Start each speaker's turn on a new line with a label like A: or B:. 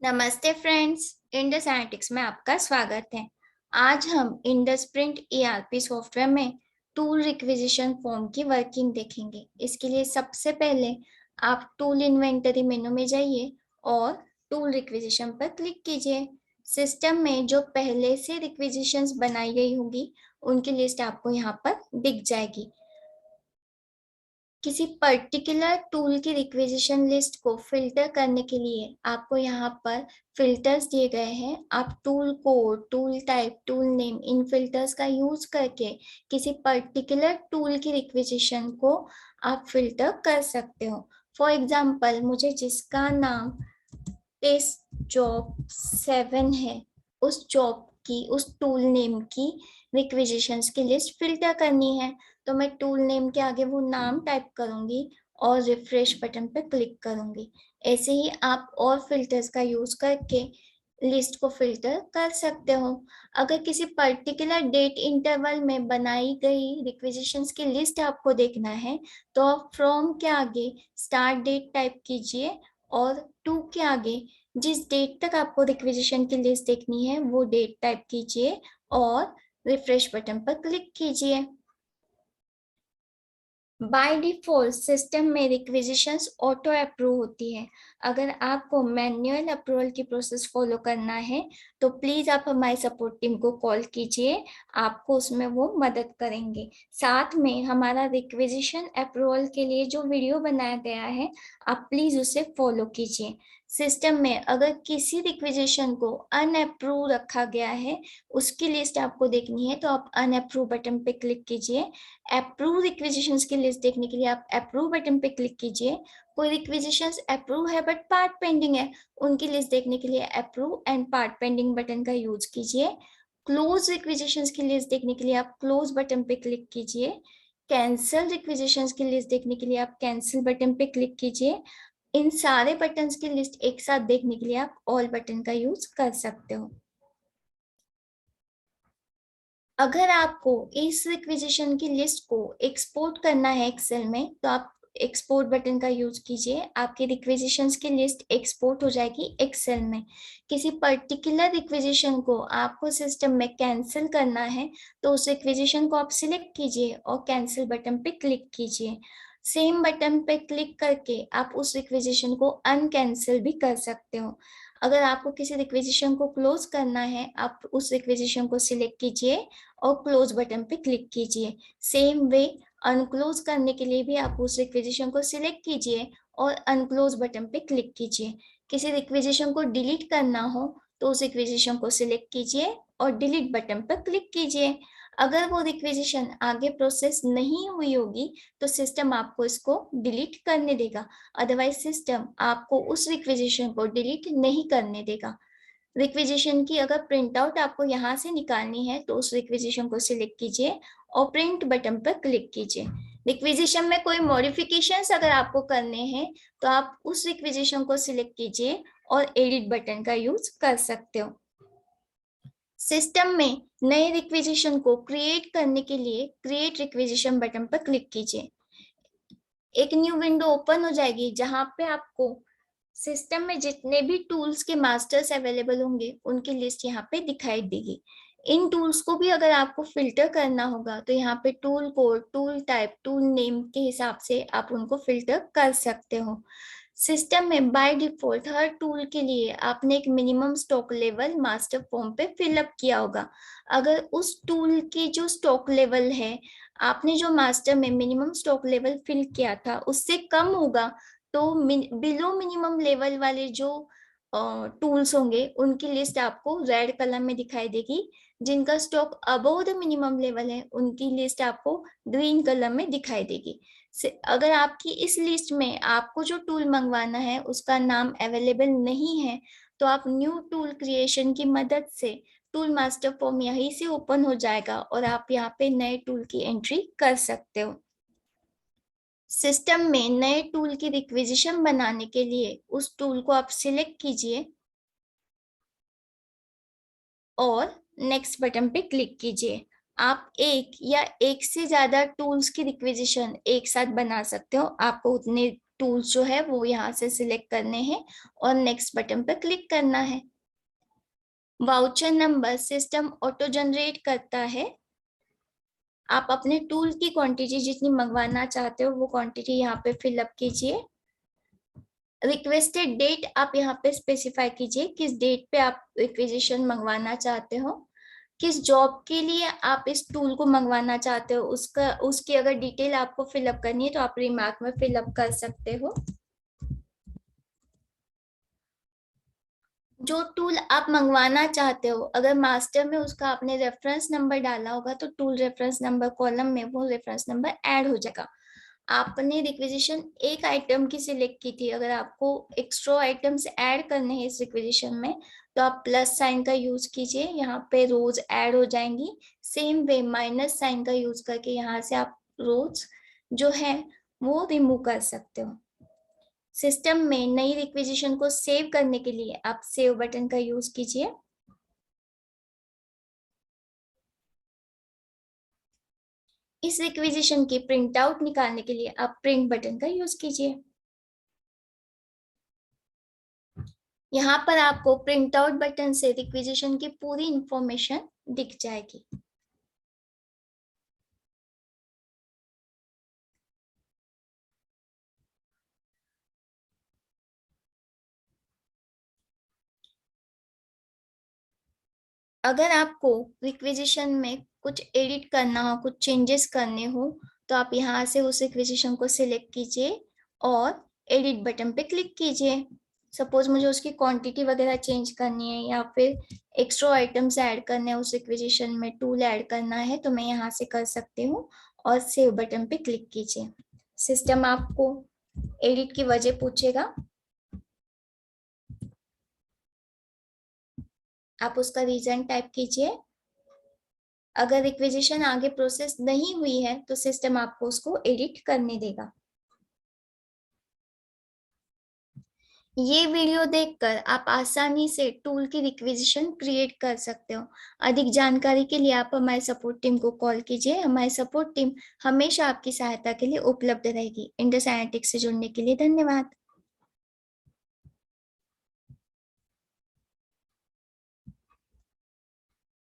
A: नमस्ते friends, Indus analytics में आपका स्वागत है। आज हम इंडस प्रिंट ईआरपी सॉफ्टवेयर में टूल रिक्विजिशन फॉर्म की वर्किंग देखेंगे। इसके लिए सबसे पहले आप टूल इन्वेंटरी मेनू में जाइए और टूल रिक्विजिशन पर क्लिक कीजिए। सिस्टम में जो पहले से रिक्विजिशंस बनाई गई होगी उनकी लिस्ट आपको यहाँ पर दिख जाएगी। किसी पर्टिकुलर टूल की रिक्विजिशन लिस्ट को फिल्टर करने के लिए आपको यहाँ पर फिल्टर्स दिए गए हैं। आप tool code, tool type, tool name, in filters का यूज करके किसी पर्टिकुलर टूल की रिक्विजिशन को आप फिल्टर कर सकते हो। फॉर एग्जाम्पल, मुझे जिसका नाम टेस्ट जॉब 7 है, उस जॉब की, उस टूल नेम की रिक्विजिशंस की लिस्ट फिल्टर करनी है। तो मैं टूल नेम के आगे वो नाम टाइप करूंगी और रिफ्रेश बटन पर क्लिक करूंगी। ऐसे ही आप और फिल्टर्स का यूज करके लिस्ट को फिल्टर कर सकते हो। अगर किसी पर्टिकुलर डेट इंटरवल में बनाई गई रिक्विजिशंस की लिस्ट आपको देखना है तो आप फ्रॉम के आगे स्टार्ट डेट टाइप कीजिए और टू के आगे जिस डेट तक आपको रिक्विजिशन की लिस्ट देखनी है वो डेट टाइप कीजिए और रिफ्रेश बटन पर क्लिक कीजिए। बाय डिफॉल्ट सिस्टम में रिक्विजिशंस ऑटो अप्रूव होती है। अगर आपको मैन्युअल अप्रूवल की प्रोसेस फॉलो करना है तो प्लीज आप हमारी सपोर्ट टीम को कॉल कीजिए, आपको उसमें वो मदद करेंगे। साथ में हमारा रिक्विजिशन अप्रूवल के लिए जो वीडियो बनाया गया है आप प्लीज उसे फॉलो कीजिए। सिस्टम में अगर किसी रिक्विजिशन को अनअप्रूव रखा गया है, उसकी लिस्ट आपको देखनी है तो आप अनअप्रूव बटन पे क्लिक कीजिए। अप्रूव रिक्विजिशंस की लिस्ट देखने के लिए आप अप्रूव बटन पे क्लिक कीजिए। कोई रिक्विजिशंस अप्रूव है बट पार्ट पेंडिंग है, उनकी लिस्ट देखने के लिए approve and part pending button का यूज कीजिए। क्लोज रिक्विजिशंस की लिस्ट देखने के लिए आप क्लोज बटन पे क्लिक कीजिए। कैंसिल रिक्विजिशंस की लिस्ट देखने के लिए आप कैंसिल बटन पे क्लिक कीजिए। इन सारे बटन्स की लिस्ट एक साथ देखने के लिए आप ऑल बटन का यूज कर सकते हो। अगर आपको इस रिक्विजिशन की लिस्ट को एक्सपोर्ट करना है एक्सेल में तो आप एक्सपोर्ट बटन का यूज कीजिए। आपकी रिक्विजिशंस की लिस्ट एक्सपोर्ट हो जाएगी एक्सेल में। किसी पर्टिकुलर रिक्विजिशन को आपको सिस्टम में कैंसिल करना है तो उस रिक्विजिशन को आप सिलेक्ट कीजिए और कैंसिल बटन पे क्लिक कीजिए। सेम बटन पे क्लिक करके आप उस रिक्विजिशन को अनकैंसिल भी कर सकते हो। अगर आपको किसी रिक्विजिशन को क्लोज करना है आप उस रिक्विजिशन को सिलेक्ट कीजिए और क्लोज बटन पे क्लिक कीजिए। सेम वे अनक्लोज करने के लिए भी आप उस रिक्विजिशन को सिलेक्ट कीजिए और अनक्लोज बटन पे क्लिक कीजिए। किसी रिक्विजिशन को डिलीट करना हो तो उस रिक्विजिशन को सिलेक्ट कीजिए और डिलीट बटन पर क्लिक कीजिए। अगर वो रिक्विजिशन आगे प्रोसेस नहीं हुई होगी तो सिस्टम आपको इसको डिलीट करने देगा, अदरवाइज सिस्टम आपको उस रिक्विजिशन को डिलीट नहीं करने देगा। रिक्विजिशन की अगर प्रिंट आउट आपको यहाँ से निकालनी है तो उस रिक्विजिशन को सिलेक्ट कीजिए और प्रिंट बटन पर क्लिक कीजिए। रिक्विजिशन में कोई मॉडिफिकेशंस अगर आपको करने हैं तो आप उस रिक्विजिशन को सिलेक्ट कीजिए और एडिट बटन का यूज कर सकते हो। सिस्टम में नए रिक्विजिशन को क्रिएट करने के लिए क्रिएट रिक्विजिशन बटन पर क्लिक कीजिए। एक न्यू विंडो ओपन हो जाएगी जहां पे आपको सिस्टम में जितने भी टूल्स के मास्टर्स अवेलेबल होंगे उनकी लिस्ट यहाँ पे दिखाई देगी। इन टूल्स को भी अगर आपको फिल्टर करना होगा तो यहाँ पे tool code, tool type, tool name के हिसाब से आप उनको फिल्टर कर सकते हो। सिस्टम में बाय डिफॉल्ट हर टूल के लिए आपने एक minimum stock level master form पे फिलअप किया होगा। अगर उस टूल की जो स्टॉक लेवल है, आपने जो मास्टर में मिनिमम स्टॉक लेवल फिल किया था उससे कम होगा तो बिलो मिनिमम लेवल वाले जो टूल्स होंगे उनकी लिस्ट आपको रेड कलर में दिखाई देगी। जिनका stock above the minimum level है उनकी लिस्ट आपको ग्रीन कलर में दिखाई देगी। अगर आपकी इस लिस्ट में आपको जो टूल मंगवाना है उसका नाम अवेलेबल नहीं है तो आप न्यू टूल क्रिएशन की मदद से टूल मास्टर फॉर्म यहीं से ओपन हो जाएगा और आप यहाँ पे नए टूल की एंट्री कर सकते हो। सिस्टम में नए टूल की रिक्विजिशन बनाने के लिए उस टूल को आप सिलेक्ट कीजिए और नेक्स्ट बटन पे क्लिक कीजिए। आप एक या एक से ज्यादा टूल्स की रिक्विजिशन एक साथ बना सकते हो, आपको उतने टूल्स जो है वो यहाँ से सिलेक्ट करने हैं और नेक्स्ट बटन पर क्लिक करना है। Voucher number system auto generate करता है। आप अपने टूल की क्वांटिटी जितनी मंगवाना चाहते हो वो क्वांटिटी यहाँ पे फिलअप कीजिए। रिक्वेस्टेड डेट आप यहाँ पे स्पेसिफाई कीजिए किस डेट पे आप रिक्वेजिशन मंगवाना चाहते हो, किस जॉब के लिए आप इस टूल को मंगवाना चाहते हो उसकी अगर डिटेल आपको फिलअप करनी है तो आप रिमार्क में फिलअप कर सकते हो। जो टूल आप मंगवाना चाहते हो अगर मास्टर में उसका आपने रेफरेंस नंबर डाला होगा तो टूल रेफरेंस नंबर कॉलम में वो रेफरेंस नंबर ऐड हो जाएगा। आपने रिक्वेजिशन एक आइटम की सिलेक्ट की थी, अगर आपको एक्स्ट्रा आइटम्स ऐड करने हैं इस रिक्वेजिशन में तो आप प्लस साइन का यूज कीजिए, यहाँ पे रोज ऐड हो जाएंगी। सेम वे माइनस साइन का यूज करके यहाँ से आप रोज जो है वो रिमूव कर सकते हो। सिस्टम में नई रिक्वेजिशन को सेव करने के लिए आप सेव बटन का यूज कीजिए। इस रिक्वेजिशन की प्रिंट आउट निकालने के लिए आप प्रिंट बटन का यूज कीजिए। यहाँ पर आपको प्रिंट आउट बटन से रिक्वेजिशन की पूरी इंफॉर्मेशन दिख जाएगी। अगर आपको रिक्वेजिशन में कुछ एडिट करना हो, कुछ चेंजेस करने हो तो आप यहाँ से उस रिक्वेजिशन को सिलेक्ट कीजिए और एडिट बटन पे क्लिक कीजिए। सपोज मुझे उसकी क्वांटिटी वगैरह चेंज करनी है या फिर एक्स्ट्रा आइटम्स ऐड करने हैं, उस रिक्वेजिशन में टूल ऐड करना है तो मैं यहाँ से कर सकती हूँ और सेव बटन पे क्लिक कीजिए। सिस्टम आपको एडिट की वजह पूछेगा, आप उसका रीजन टाइप कीजिए। अगर रिक्वेजिशन आगे प्रोसेस नहीं हुई है तो सिस्टम आपको उसको एडिट करने देगा। ये वीडियो देखकर आप आसानी से टूल की रिक्वेजिशन क्रिएट कर सकते हो। अधिक जानकारी के लिए आप हमारे सपोर्ट टीम को कॉल कीजिए। हमारी सपोर्ट टीम हमेशा आपकी सहायता के लिए उपलब्ध रहेगी। इंडस एनालिटिक्स से जुड़ने के लिए धन्यवाद।